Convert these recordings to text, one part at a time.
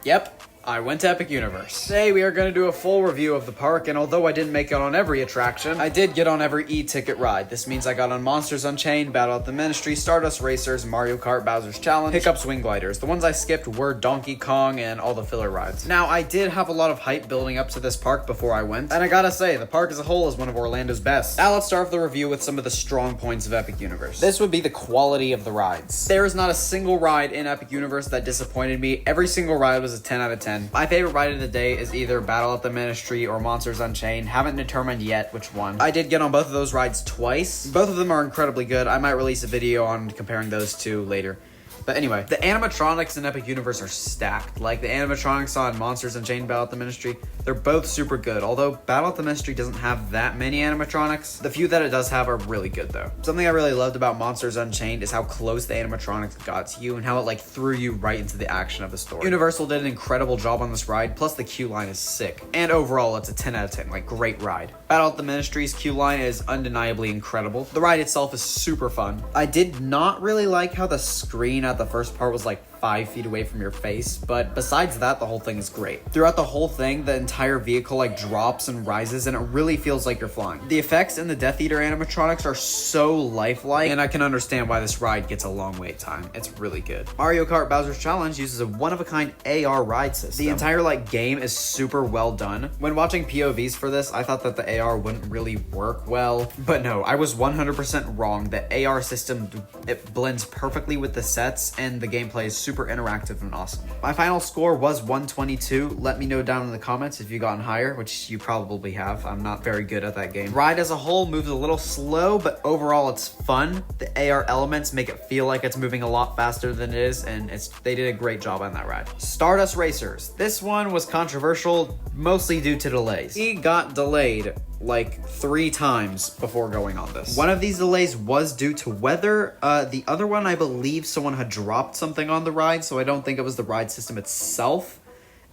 Yep, I went to Epic Universe. Today we are going to do a full review of the park, and although I didn't make it on every attraction, I did get on every e-ticket ride. This means I got on Monsters Unchained, Battle at the Ministry, Stardust Racers, Mario Kart, Bowser's Challenge, Hiccups Wing Gliders. The ones I skipped were Donkey Kong and all the filler rides. Now, I did have a lot of hype building up to this park before I went, and I gotta say, the park as a whole is one of Orlando's best. Now let's start off the review with some of the strong points of Epic Universe. This would be the quality of the rides. There is not a single ride in Epic Universe that disappointed me. Every single ride was a 10 out of 10. My favorite ride of the day is either Battle at the Ministry or Monsters Unchained. Haven't determined yet which one. I did get on both of those rides twice. Both of them are incredibly good. I might release a video on comparing those two later. But anyway, the animatronics in Epic Universe are stacked. Like the animatronics on Monsters Unchained, Battle at the Ministry, they're both super good. Although Battle at the Ministry doesn't have that many animatronics, the few that it does have are really good though. Something I really loved about Monsters Unchained is how close the animatronics got to you and how it like threw you right into the action of the story. Universal did an incredible job on this ride, plus the queue line is sick. And overall, it's a 10 out of 10, like great ride. Battle at the Ministry's queue line is undeniably incredible. The ride itself is super fun. I did not really like how the screen at the first part was like 5 feet away from your face, but besides that, the whole thing is great. Throughout the whole thing, the entire vehicle like drops and rises, and it really feels like you're flying. The effects in the Death Eater animatronics are so lifelike, and I can understand why this ride gets a long wait time. It's really good. Mario Kart Bowser's Challenge uses a one-of-a-kind AR ride system. The entire like game is super well done. When watching POVs for this, I thought that the AR wouldn't really work well, but no, I was 100% wrong. The AR system, it blends perfectly with the sets, and the gameplay is super interactive and awesome. My final score was 122. Let me know down in the comments if you gotten higher, which you probably have. I'm not very good at that game. Ride as a whole moves a little slow, but overall it's fun. The AR elements make it feel like it's moving a lot faster than it is, and they did a great job on that ride. Stardust Racers. This one was controversial, mostly due to delays. He got delayed like 3 times before going on this. One of these delays was due to weather. The other one, I believe someone had dropped something on the ride, so I don't think it was the ride system itself.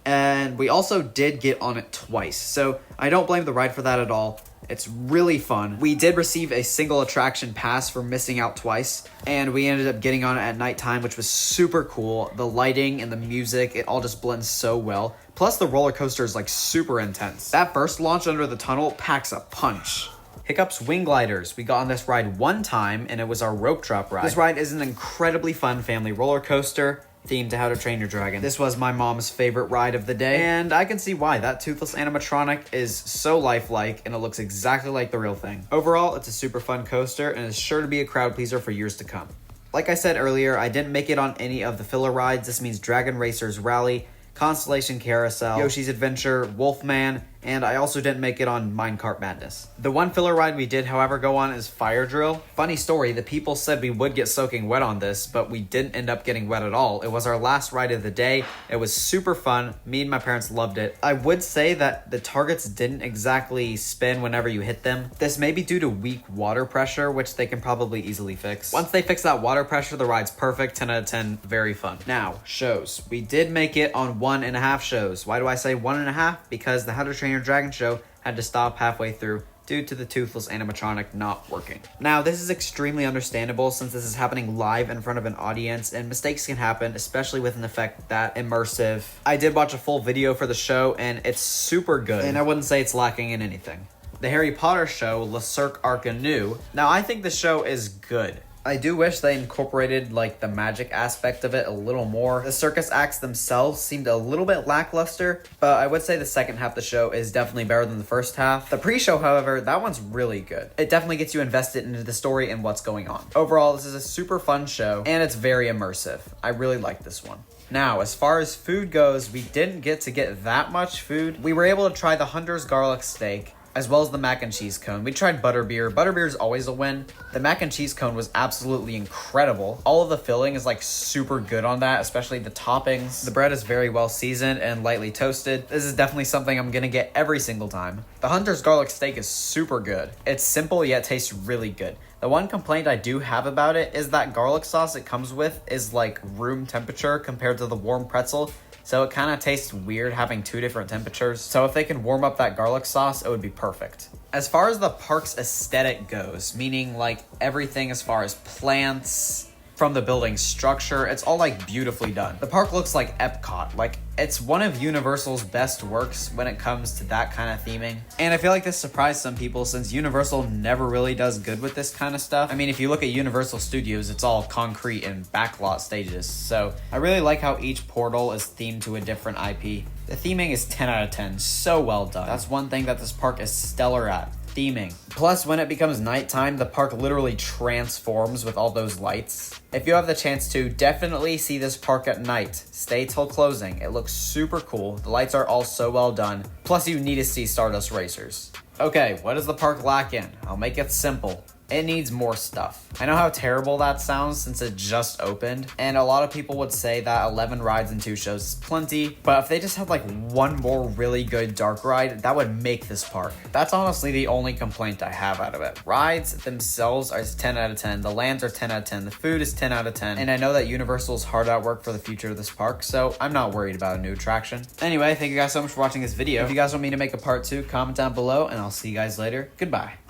And we also did get on it twice, so I don't blame the ride for that at all. It's really fun. We did receive a single attraction pass for missing out twice, and we ended up getting on it at nighttime, which was super cool. The lighting and the music, it all just blends so well. Plus the roller coaster is like super intense. That first launch under the tunnel packs a punch. Hiccups Wing Gliders. We got on this ride one time, and it was our rope drop ride. This ride is an incredibly fun family roller coaster themed to How to Train Your Dragon. This was my mom's favorite ride of the day, and I can see why. That toothless animatronic is so lifelike, and it looks exactly like the real thing. Overall, it's a super fun coaster, and is sure to be a crowd pleaser for years to come. Like I said earlier, I didn't make it on any of the filler rides. This means Dragon Racers Rally, Constellation Carousel, Yoshi's Adventure, Wolfman, and I also didn't make it on Minecart Madness. The one filler ride we did, however, go on is Fire Drill. Funny story, the people said we would get soaking wet on this, but we didn't end up getting wet at all. It was our last ride of the day. It was super fun. Me and my parents loved it. I would say that the targets didn't exactly spin whenever you hit them. This may be due to weak water pressure, which they can probably easily fix. Once they fix that water pressure, the ride's perfect. 10 out of 10, very fun. Now, shows. We did make it on 1.5 shows. Why do I say 1.5? Because the How to Train Your Dragon show had to stop halfway through due to the toothless animatronic not working. Now, this is extremely understandable since this is happening live in front of an audience, and mistakes can happen, especially with an effect that immersive. I did watch a full video for the show, and it's super good, and I wouldn't say it's lacking in anything. The Harry Potter show, Le Cirque Arcanu. Now, I think the show is good. I do wish they incorporated like the magic aspect of it a little more. The circus acts themselves seemed a little bit lackluster, but I would say the second half of the show is definitely better than the first half. The pre-show, however, that one's really good. It definitely gets you invested into the story and what's going on. Overall, this is a super fun show, and it's very immersive. I really like this one. Now, as far as food goes, we didn't get that much food. We were able to try the Hunter's garlic steak, as well as the mac and cheese cone. We tried butterbeer. Butterbeer is always a win. The mac and cheese cone was absolutely incredible. All of the filling is like super good on that, especially the toppings. The bread is very well seasoned and lightly toasted. This is definitely something I'm gonna get every single time. The Hunter's garlic steak is super good. It's simple yet tastes really good. The one complaint I do have about it is that garlic sauce it comes with is like room temperature compared to the warm pretzel. So it kind of tastes weird having 2 different temperatures. So if they can warm up that garlic sauce, it would be perfect. As far as the park's aesthetic goes, meaning like everything as far as plants, from the building structure. It's all like beautifully done. The park looks like Epcot. Like, it's one of Universal's best works when it comes to that kind of theming. And I feel like this surprised some people since Universal never really does good with this kind of stuff. I mean, if you look at Universal Studios, it's all concrete and backlot stages. So I really like how each portal is themed to a different IP. The theming is 10 out of 10. So well done. That's one thing that this park is stellar at. Theming. Plus, when it becomes nighttime, the park literally transforms with all those lights. If you have the chance to, definitely see this park at night. Stay till closing. It looks super cool. The lights are all so well done. Plus, you need to see Stardust Racers. Okay, what does the park lack in? I'll make it simple. It needs more stuff. I know how terrible that sounds since it just opened, and a lot of people would say that 11 rides and 2 shows is plenty, but if they just had like one more really good dark ride, that would make this park. That's honestly the only complaint I have out of it. Rides themselves are 10 out of 10, the lands are 10 out of 10, the food is 10 out of 10, and I know that Universal's hard at work for the future of this park, so I'm not worried about a new attraction. Anyway, thank you guys so much for watching this video. If you guys want me to make a part 2, comment down below, and I'll see you guys later. Goodbye.